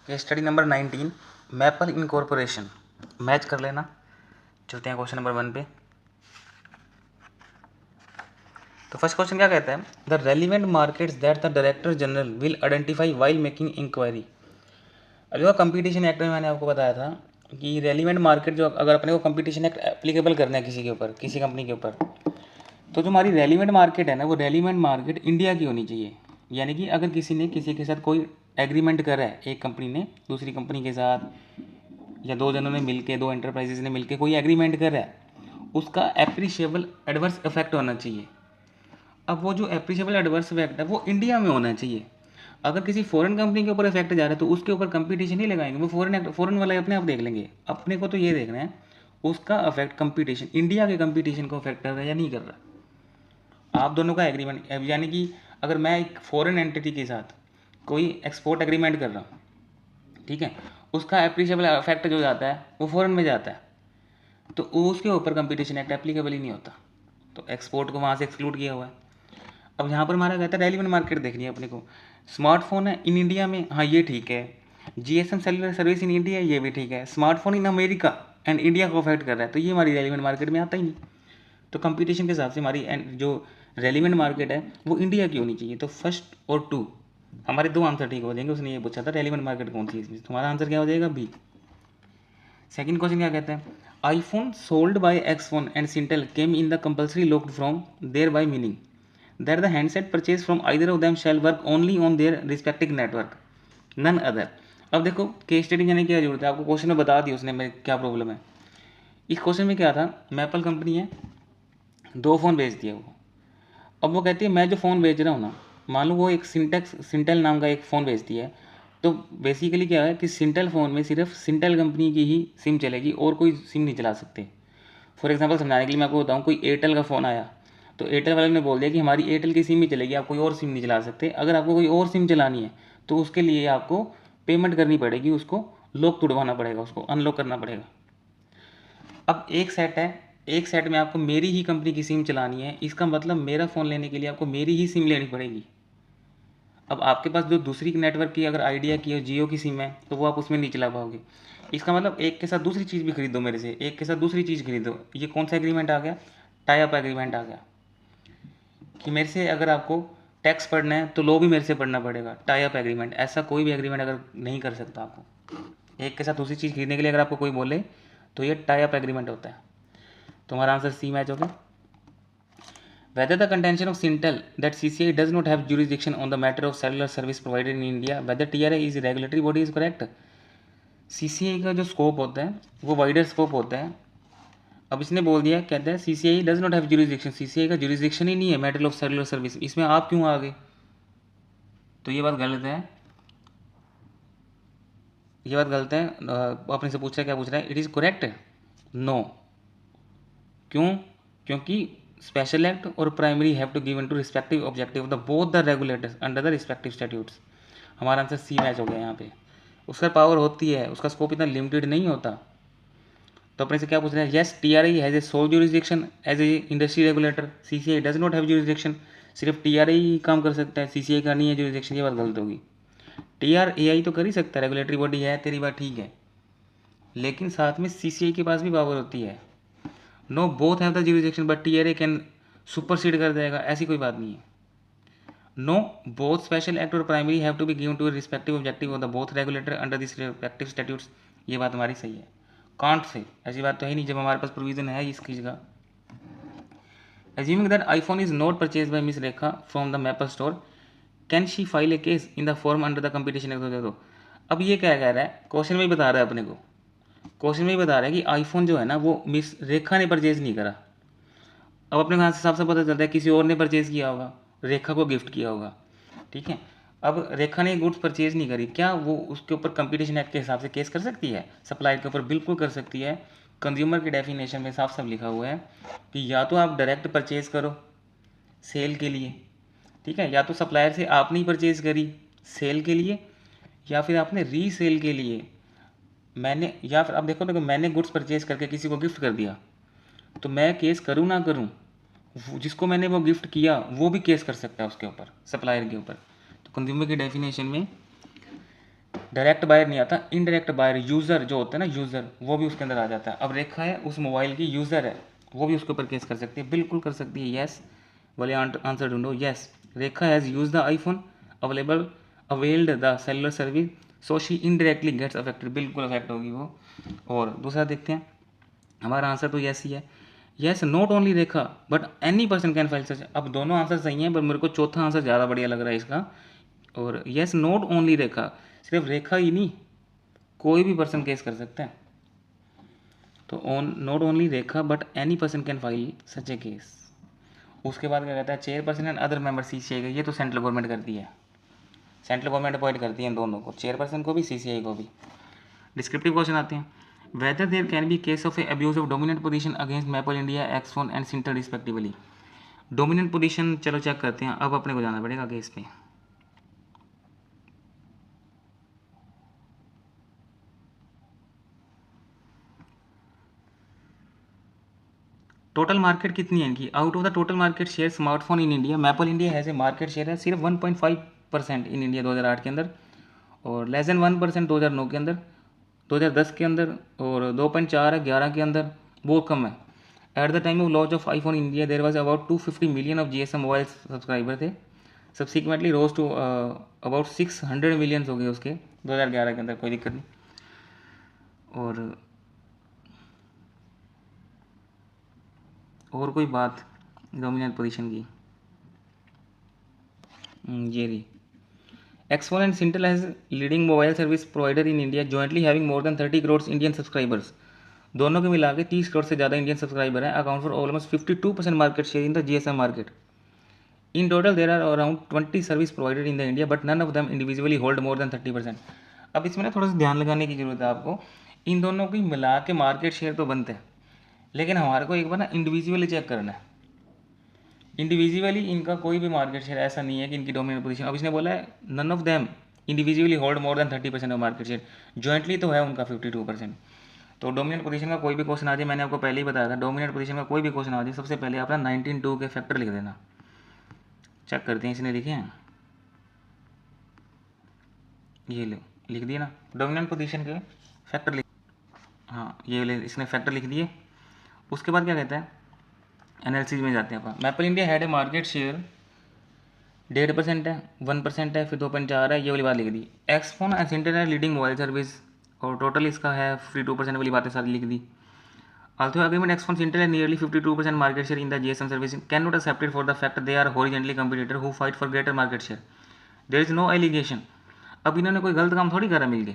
ये study number 19 maple incorporation. Match कर लेना। चलते हैं क्वेश्चन नंबर 1 पे। तो फर्स्ट क्वेश्चन क्या कहता है, the relevant markets that the director general will identify while making inquiry. अभी वो कंपटीशन एक्ट में मैंने आपको बताया था कि रेलिवेंट मार्केट जो अगर अपने को कंपटीशन एक्ट एप्लीकेबल करना है किसी के ऊपर, किसी कंपनी के ऊपर, तो जो हमारी रेलिवेंट मार्केट है ना, वो रेलिवेंट मार्केट इंडिया की होनी चाहिए। यानी कि अगर किसी ने किसी के साथ कोई एग्रीमेंट करा है, एक कंपनी ने दूसरी कंपनी के साथ, या दो जनों ने मिलके, दो एंटरप्राइजेज ने मिलके कोई एग्रीमेंट करा है, उसका एप्रिशिएबल एडवर्स इफेक्ट होना चाहिए। अब वो जो एप्रिशिएबल एडवर्स इफेक्ट है वो इंडिया में होना चाहिए। अगर किसी फॉरेन कंपनी के ऊपर इफेक्ट जा रहा है तो उसके ऊपर कंपटीशन नहीं लगाएंगे, वो फॉरेन वाले अपने आप देख लेंगे। अपने को तो ये देखना है उसका इफेक्ट कंपटीशन, इंडिया के कंपटीशन को इफेक्ट कर रहा है या नहीं कर रहा। आप दोनों का एग्रीमेंट, यानी कि अगर मैं एक फॉरेन एंटिटी के साथ कोई एक्सपोर्ट एग्रीमेंट कर रहा हूँ, ठीक है, उसका एप्रिशिएबल इफेक्ट जो जाता है वो फॉरेन में जाता है, तो उसके ऊपर कंपटीशन एक्ट एप्लीकेबल ही नहीं होता। तो एक्सपोर्ट को वहाँ से एक्सक्लूड किया हुआ है। अब यहाँ पर हमारा कहता है रेलिवेंट मार्केट देखनी है अपने को। स्मार्टफोन है इन इंडिया में, हाँ ये ठीक है। GSM cellular service in India, ये भी ठीक है। Smartphone in America and India को अफेक्ट कर रहा है, तो ये हमारी रेलिवेंट मार्केट में आता ही नहीं। तो कंपटीशन के हिसाब से हमारी जो रेलिवेंट मार्केट है वो इंडिया की होनी चाहिए। तो फर्स्ट और 2 हमारे 2 आंसर ठीक हो जाएंगे। उसने ये पूछा था रेलिवेंट मार्केट कौन सी है इसमें, तुम्हारा आंसर क्या हो जाएगा, बी। सेकंड क्वेश्चन क्या कहते हैं, iPhone sold by Xphone and Sintel came in the compulsory locked from there by meaning that the handset purchased from either of them shall work only on their respective network, none other। अब देखो case study जाने की क्या जरूरत है, आपको question में बता दी उसने मेरे क्या प्रॉब्लम है। इस क्वेश्चन में क्या था, मैपल कंपनी है, 2 फ़ोन बेच दिया वो। अब वो कहती है मैं जो फ़ोन बेच रहा हूँ ना, मान लो वो एक सिंटेल नाम का एक फ़ोन बेचती है, तो बेसिकली क्या है कि सिंटेल फ़ोन में सिर्फ सिंटेल कंपनी की ही सिम चलेगी और कोई सिम नहीं चला सकते। फॉर एग्जांपल समझाने के लिए मैं आपको बताऊँ, कोई एयरटेल का फ़ोन आया तो एयरटेल वाले ने बोल दिया कि हमारी एयरटेल की सिम ही चलेगी, आप कोई और सिम नहीं चला सकते। अगर आपको कोई और सिम चलानी है तो उसके लिए आपको पेमेंट करनी पड़ेगी, उसको लॉक तुड़वाना पड़ेगा, उसको अनलॉक करना पड़ेगा। अब एक सेट है, एक सेट में आपको मेरी ही कंपनी की सिम चलानी है, इसका मतलब मेरा फ़ोन लेने के लिए आपको मेरी ही सिम लेनी पड़ेगी। अब आपके पास जो दूसरी नेटवर्क की अगर आइडिया की और जियो की सिम है तो वो आप उसमें नहीं चला पाओगे। इसका मतलब एक के साथ दूसरी चीज़ भी खरीदो मेरे से, एक के साथ दूसरी चीज़ खरीदो। ये कौन सा एग्रीमेंट आ गया, टाई अप एग्रीमेंट आ गया कि मेरे से अगर आपको टैक्स पढ़ना है तो लो भी मेरे से पढ़ना पड़ेगा, टाई अप एग्रीमेंट। ऐसा कोई भी एग्रीमेंट अगर नहीं कर सकता आपको, एक के साथ दूसरी चीज़ खरीदने के लिए अगर आपको कोई बोले तो ये टाई अप एग्रीमेंट होता है। तुम्हारा आंसर सी मैच हो गया। Whether the contention of Sintel that CCI does not have jurisdiction on the matter of cellular service provided in India, whether TRA is a regulatory body is correct। CCI का जो scope होता है वो wider scope होता है। अब इसने बोल दिया, कहता है CCI does not have jurisdiction, CCI का जुरिस्डिक्शन ही नहीं है मैटर ऑफ सेलुलर सर्विस, इसमें आप क्यों आ गए। तो ये बात गलत है, ये बात गलत है। आपने से पूछ रहा है, क्या पूछ रहा है, इट इज़ करेक्ट, नो। क्यों, क्योंकि स्पेशल एक्ट और primary have to given to respective objective of the both the regulators under the respective statutes. हमारा आंसर सी मैच हो गया यहाँ पे। उसका पावर होती है, उसका स्कोप इतना लिमिटेड नहीं होता। तो अपने से क्या पूछ रहे हैं, yes TRAI has a sole jurisdiction as a industry regulator, CCI does not have jurisdiction. सिर्फ टीआरआई ही काम कर सकता है, सीसीआई का नहीं है जुरिस्डिक्शन, ये बात गलत होगी। टीआरएआई तो कर ही सकता है, रेगुलेटरी बॉडी है, तेरी बात ठीक है, लेकिन साथ में सीसीआई के पास भी पावर होती है। No both have the jurisdiction but TRAI can supersede कर देगा, ऐसी कोई बात नहीं है। नो बोथ स्पेशल एक्ट और primary have to be given to respective objective of the both regulator under this respective statutes, ये बात हमारी सही है। कांट से ऐसी बात तो है नहीं जब हमारे पास प्रोविजन है इस चीज़ का। Assuming that iPhone is not purchased by Miss Rekha from the Maple store, can she file a case in the form under the competition act? देखो अब ये क्या कह रहा है, क्वेश्चन में ही बता रहा है अपने को, क्वेश्चन में ही बता रहा है कि आईफोन जो है ना वो मिस रेखा ने परचेज नहीं करा। अब अपने यहाँ से हिसाब से पता चलता है किसी और ने परचेज किया होगा, रेखा को गिफ्ट किया होगा, ठीक है। अब रेखा ने गुड्स परचेज नहीं करी, क्या वो उसके ऊपर कंपटीशन एक्ट के हिसाब से केस कर सकती है, सप्लायर के ऊपर बिल्कुल कर सकती है। कंज्यूमर की डेफिनेशन में साफ साफ लिखा हुआ है कि या तो आप डायरेक्ट परचेज करो सेल के लिए, ठीक है, या तो सप्लायर से आपने ही परचेज करी सेल के लिए, या फिर आपने रीसेल के लिए मैंने, या फिर आप देखो मैंने गुड्स परचेज करके किसी को गिफ्ट कर दिया, तो मैं केस करूँ ना करूँ, जिसको मैंने वो गिफ्ट किया वो भी केस कर सकता है उसके ऊपर, सप्लायर के ऊपर। तो कंज्यूमर की डेफिनेशन में डायरेक्ट बायर नहीं आता, इनडायरेक्ट बायर यूज़र जो होता है ना, यूज़र, वो भी उसके अंदर आ जाता है। अब रेखा है उस मोबाइल की यूज़र है, वो भी उसके ऊपर केस कर सकती है, बिल्कुल कर सकती है। येस वाले आंसर ढूंढो। Yes, Rekha has use the iPhone available availed the cellular service so she indirectly gets affected, बिल्कुल अफेक्ट होगी वो। और दूसरा देखते हैं, हमारा आंसर तो येस ही है। Yes not only Rekha but any person can file such. अब दोनों आंसर सही हैं, पर मेरे को चौथा आंसर ज़्यादा बढ़िया लग रहा है इसका। और येस नॉट ओनली रेखा, सिर्फ रेखा ही नहीं, कोई भी पर्सन केस कर सकता है। तो on not only Rekha but any person can file such A case. उसके बाद क्या कहता है, chairperson and other member CCI, ये तो सेंट्रल गवर्नमेंट करती है, सेंट्रल गवर्नमेंट अपॉइंट करती है इन दोनों को, चेयरपर्सन को भी, सीसीआई को भी। डिस्क्रिप्टिव क्वेश्चन आते हैं, whether there can be case of a abuse of dominant position against Maple India, Xphone and Sintel respectively. Dominant position चलो चेक करते हैं, अब अपने को जाना पड़ेगा केस पे। टोटल मार्केट कितनी है इनकी, out of the total market share smartphone in India, maple India has a market share है सिर्फ 1.5% इन इंडिया 2008 के अंदर, और लेस देन 1% 2009 के अंदर, 2010 के अंदर, और 2.4 है 11 के अंदर, बहुत कम है। At the time of launch of iPhone India there was about 250 million of GSM mobile subscriber थे, subsequently rose to about 600 millions हो गए उसके 2011 के अंदर, कोई दिक्कत नहीं। और कोई बात डोमिनेंट पोजीशन की, ये रही, Xphone and Sintel has leading mobile service provider in India jointly having more than 30 crore Indian subscribers. दोनों के मिला के 30 करोड़ से ज़्यादा इंडियन सब्सक्राइबर हैं, account for almost 52% market share in the GSM market. In total there are around 20 service provider in the India but none of them individually hold more than 30%। अब इसमें ना थोड़ा सा ध्यान लगाने की जरूरत है आपको, इन दोनों की मिला के मार्केट शेयर तो बनते हैं, लेकिन हमारे को एक बार ना इंडिविजुअली चेक करना है। इंडिविजुअली इनका कोई भी मार्केट शेयर ऐसा नहीं है कि इनकी डोमिनेंट पोजीशन, अब इसने बोला है none of them individually hold more than 30% of market share, jointly तो है उनका 52%। तो डोमिनेंट पोजीशन का कोई भी क्वेश्चन आ जाए, मैंने आपको पहले ही बताया था, डोमिनेंट पोजीशन का कोई भी क्वेश्चन आ जाए, सबसे पहले अपना 19(2) के फैक्टर लिख देना। चेक करते हैं, इसने लिखे हैं, ये लिख दिए ना, डोमिनेंट पोजीशन के फैक्टर लिख, हाँ ये इसने फैक्टर लिख दिए। उसके बाद क्या कहता है, एनालिसिस में जाते हैं अपन। Maple India had a market share 1.5% है, 1% है, फिर 2.4 है, ये वाली बात लिख दी। एक्सफोन एंड सिंटेल है लीडिंग मोबाइल सर्विस, और टोटल इसका है 52% वाली बातें सारी लिख दी। Although agreement X1 Intel has nearly 52% market share in the GSM service, cannot accept it for the fact they are horizontally competitor who fight for greater market share. There is no allegation. अब इन्होंने कोई गलत काम थोड़ी करा मिलके।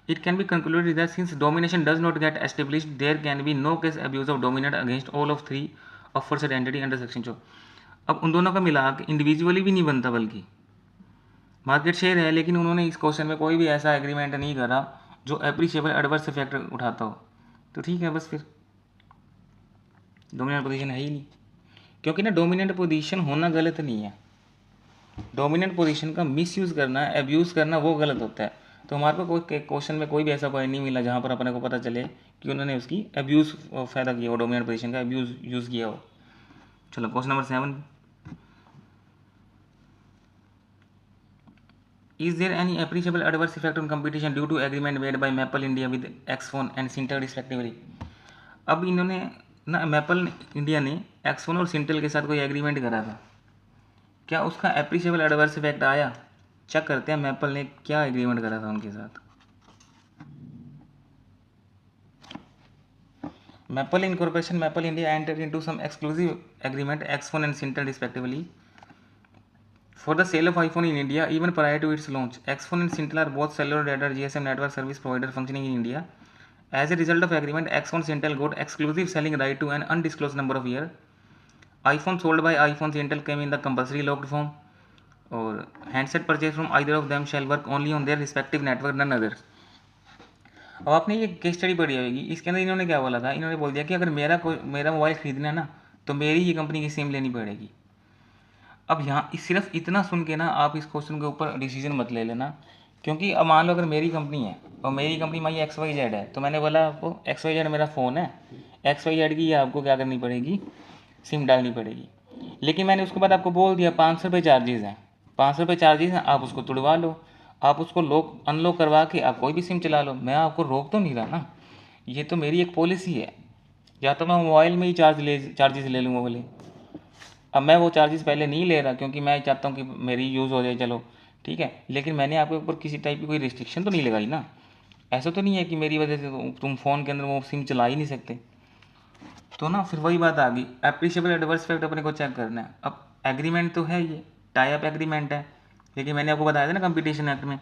It can be concluded that since domination does not get established, there can be no case abuse of dominant against all of three aforesaid entity under section 4. अब उन दोनों का मिला के इंडिविजुअली भी नहीं बनता, बल्कि मार्केट शेयर है, लेकिन उन्होंने इस क्वेश्चन में कोई भी ऐसा एग्रीमेंट नहीं करा जो एप्रीशिएबल एडवर्स इफेक्ट उठाता हो, तो ठीक है, बस फिर डोमिनेंट पोजीशन है ही नहीं। क्योंकि ना डोमिनेंट पोजीशन होना गलत नहीं है, डोमिनेंट पोजीशन का मिसयूज़ करना, एब्यूज़ करना, वो गलत होता है। तो हमारे को कोई क्वेश्चन में कोई भी ऐसा पॉइंट नहीं मिला जहाँ पर अपने को पता चले कि उन्होंने उसकी एब्यूज़ फ़ायदा किया हो, डोमिनेंट पोजीशन का एब्यूज़ यूज़ किया हो। चलो question number 7, is there any appreciable adverse effect on competition due to agreement made by Maple India with Xphone and Sintel respectively. अब इन्होंने ना, मैपल इंडिया ने एक्सफोन और सिंटेल के साथ कोई एग्रीमेंट करा था, क्या उसका एप्रीशिएबल एडवर्स इफेक्ट आया? चेक करते हैं मैपल ने क्या एग्रीमेंट करा था उनके साथ। Maple incorporation Maple India entered into some exclusive agreement Xphone and Sintel respectively for the sale of iPhone in India even prior to its launch. Xphone and Sintel are both cellular data GSM network service provider functioning in India. As a result of agreement, Xphone Sintel got exclusive selling right to an undisclosed number of years. iPhone sold by iPhone Sintel came in the compulsory locked form, और handset purchase from either of them shall work only on their respective network, none others. अब आपने ये case study पढ़ी होगी, इसके अंदर इन्होंने क्या बोला था, इन्होंने बोल दिया कि अगर मेरा मोबाइल खरीदना है ना, तो मेरी ही कंपनी की सिम लेनी पड़ेगी। अब यहाँ सिर्फ इतना सुन के ना आप इस क्वेश्चन के ऊपर डिसीजन मत ले लेना, क्योंकि अब मान लो अगर मेरी कंपनी है और मेरी कंपनी माई XYZ है, तो मैंने बोला आपको XYZ मेरा फ़ोन है, XYZ की आपको क्या करनी पड़ेगी, सिम डालनी पड़ेगी। लेकिन मैंने उसके बाद आपको बोल दिया 500 रुपये चार्जेज़ हैं, 500 रुपये चार्जेज़ हैं, आप उसको तुड़वा लो। आप उसको लॉक अनलॉक करवा के आप कोई भी सिम चला लो, मैं आपको रोक तो नहीं रहा ना, ये तो मेरी एक पॉलिसी है। या तो मैं मोबाइल में ही चार्जेस ले लूँगा बोले, अब मैं वो चार्जेस पहले नहीं ले रहा क्योंकि मैं चाहता हूँ कि मेरी यूज़ हो जाए, चलो ठीक है, लेकिन मैंने आपके ऊपर किसी टाइप की कोई रिस्ट्रिक्शन तो नहीं लगाई ना। ऐसा तो नहीं है कि मेरी वजह से तुम फ़ोन के अंदर वो सिम चला ही नहीं सकते। तो ना फिर वही बात आ गई, एप्रीशिएबल एडवर्स इफेक्ट अपने को चेक करना है। अब एग्रीमेंट तो है, ये टाई अप एग्रीमेंट है, लेकिन मैंने आपको बताया था ना कंपटीशन एक्ट में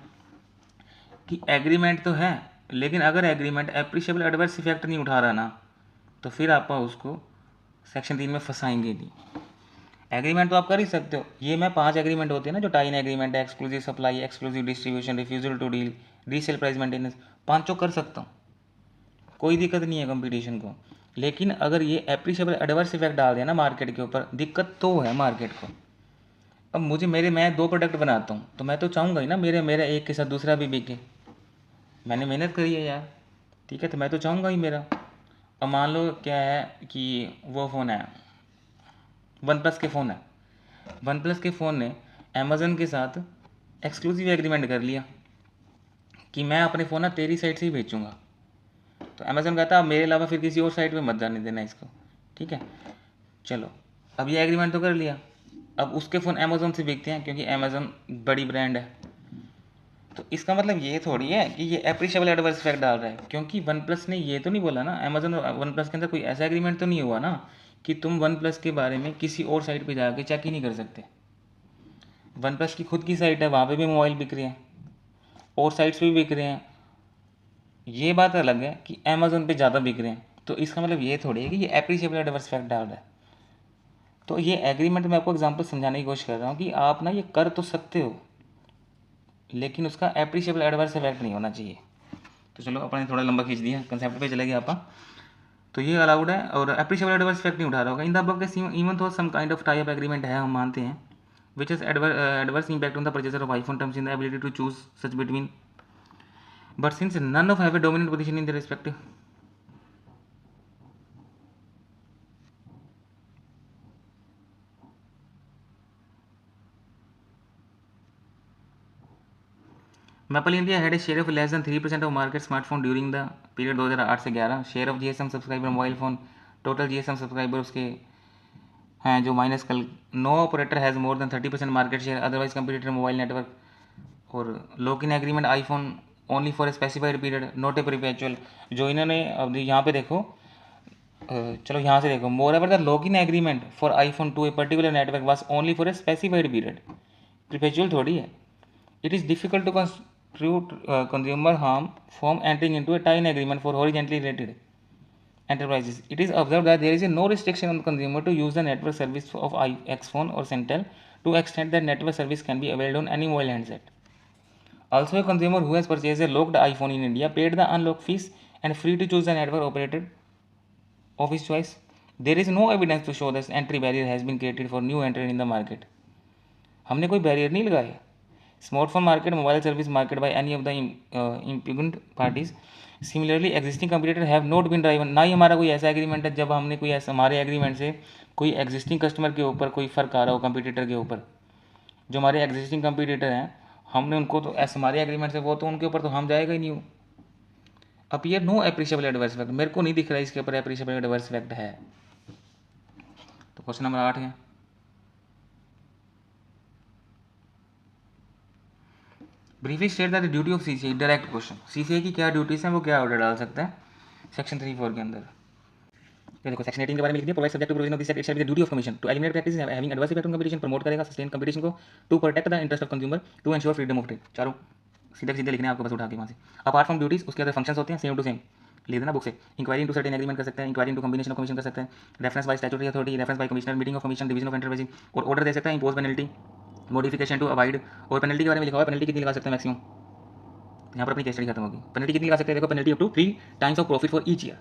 कि एग्रीमेंट तो है, लेकिन अगर एग्रीमेंट एप्रीशिएबल एडवर्स इफेक्ट नहीं उठा रहा ना, तो फिर आप उसको सेक्शन 3 में फंसाएंगे नहीं। एग्रीमेंट तो आप कर ही सकते हो, ये मैं 5 एग्रीमेंट होते हैं ना, जो टाई इन एग्रीमेंट है, exclusive supply, exclusive distribution, refusal to deal, resale price maintenance, पाँचों कर सकता हूँ, कोई दिक्कत नहीं है कंपटीशन को। लेकिन अगर ये एप्रीशिएबल एडवर्स इफेक्ट डाल दिया ना मार्केट के ऊपर, दिक्कत तो है मार्केट को। अब मुझे मैं 2 प्रोडक्ट बनाता हूँ, तो मैं तो चाहूँगा ही ना मेरा एक के साथ दूसरा भी बिके। मैंने मेहनत करी है यार, ठीक है, तो मैं तो चाहूँगा ही मेरा। अब मान लो क्या है कि वो फ़ोन है, वन प्लस के फ़ोन है, वन प्लस के फ़ोन ने अमेज़न के साथ एक्सक्लूसिव एग्रीमेंट कर लिया कि मैं अपने फ़ोन ना तेरी साइट से ही बेचूँगा। तो अमेज़न कहता है मेरे अलावा फिर किसी और साइट पे मत जाने देना इसको, ठीक है। चलो, अब ये एग्रीमेंट तो कर लिया, अब उसके फ़ोन अमेज़न से बिकते हैं क्योंकि अमेज़न बड़ी ब्रांड है। तो इसका मतलब ये थोड़ी है कि ये एप्रीशिएबल एडवर्स इफेक्ट डाल रहा है, क्योंकि वन प्लस ने ये तो नहीं बोला ना, अमेज़न और वन प्लस के अंदर कोई ऐसा एग्रीमेंट तो नहीं हुआ ना कि तुम वन प्लस के बारे में किसी और साइट पे जाके चेक ही नहीं कर सकते। वन प्लस की खुद की साइट है, वहाँ पे भी मोबाइल बिक रहे हैं और साइट्स पे भी बिक रहे हैं। ये बात अलग है कि अमेज़न पे ज़्यादा बिक रहे हैं, तो इसका मतलब ये थोड़ी है कि ये एप्रीशिएबल एडवर्स इफेक्ट डाल रहा है। तो ये एग्रीमेंट मैं आपको एग्जाम्पल समझाने की कोशिश कर रहा हूँ कि आप ना ये कर तो सकते हो, लेकिन उसका एप्रीशिएबल एडवर्स इफेक्ट नहीं होना चाहिए। तो चलो अपने थोड़ा लंबा खींच दिया, कंसेप्ट पे चले गए आप। तो ये अलाउड है और एप्रीशिएबल एडवर्स इफेक्ट नहीं उठा रहा होगा in the above case, even though some kind of tie up agreement है, हम मानते हैं, which is adverse impact on the purchaser of iPhone terms in the ability to choose such between, but since none of have a dominant position in the respective. Maple India had a share of less than 3% of market smartphone during the period 2008 से 11। Share of GSM subscriber mobile phone, total GSM subscriber उसके हैं जो minus कल, no operator has more than 30% market share, otherwise computer mobile network. और lock in agreement iPhone only for specified period, not a perpetual. जो इन्होंने अब यहाँ पे देखो, चलो यहाँ से देखो, moreover the lock in agreement for iPhone to a particular network was only for a specified period, perpetual थोड़ी है। It is difficult to construe consumer harm from entering into a tie-in agreement for horizontally related enterprises. It is observed that there is no restriction on the consumer to use the network service of Xphone or Centel to extent that network service can be availed on any mobile handset. Also, a consumer who has purchased a locked iPhone in India paid the unlock fees and free to choose the network operator of his choice. There is no evidence to show that entry barrier has been created for new entrant in the market. हमने कोई barrier नहीं लगाया। Smartphone market, mobile service market by any of the impugned parties, similarly existing competitor have not been driven. ना ही हमारा कोई ऐसा agreement है जब हमने कोई ऐसा हमारे एग्रीमेंट से कोई एग्जिस्टिंग कस्टमर के ऊपर कोई फ़र्क आ रहा हो कंपटीटर के ऊपर। जो हमारे एग्जिस्टिंग कंपटीटर हैं, हमने उनको तो ऐसे हमारे एग्रीमेंट से वो तो उनके ऊपर तो हम जाएगा ही नहीं हो। अब ये नो एप्रीशिएबल एडवर्स इफेक्ट, मेरे को नहीं दिख रहा है इसके ऊपर एप्रीशिएबल एडवर्स इफेक्ट है। तो क्वेश्चन नंबर 8 है, briefly state that the duty of CCI, direct question, CCI की क्या ड्यूटीज हैं, वो क्या ऑर्डर डाल सकता है सेक्शन 3(4) के अंदर। ये देखो सेक्शन 18 के बारे में लिख दिया, provide subject to provision of this section, it shall be the duty of commission to eliminate practices having adverse effect on competition, promote करेगा सस्टेन कंपटीशन को, to protect the interest of consumer, to ensure freedom of trade. चारों सीधे सीधे लिखने हैं आपको बस उठा के वहाँ से। अपार्ट फ्रॉम ड्यूटीज उसके अंदर फंक्शंस होते हैं सेम टू सेम, लिख देना बुक से। इंक्वायरी इनटू सर्टेन एग्रीमेंट कर सकते हैं, inquiry into combination of commission कर सकते हैं, reference by statutory authority, reference by commissioner, meeting of commission, division of enterprising, और ऑर्डर दे सकता है, impose penalty, modification to avoid. और पेनल्टी के बारे में लिखा हुआ है, पेनल्टी कितनी लगा सकते हैं मैक्सिमम, यहाँ पर अपनी केस स्टडी खत्म होगी। पेनल्टी कितनी लगा सकते हैं, देखो penalty up to 3 times of profit for each year.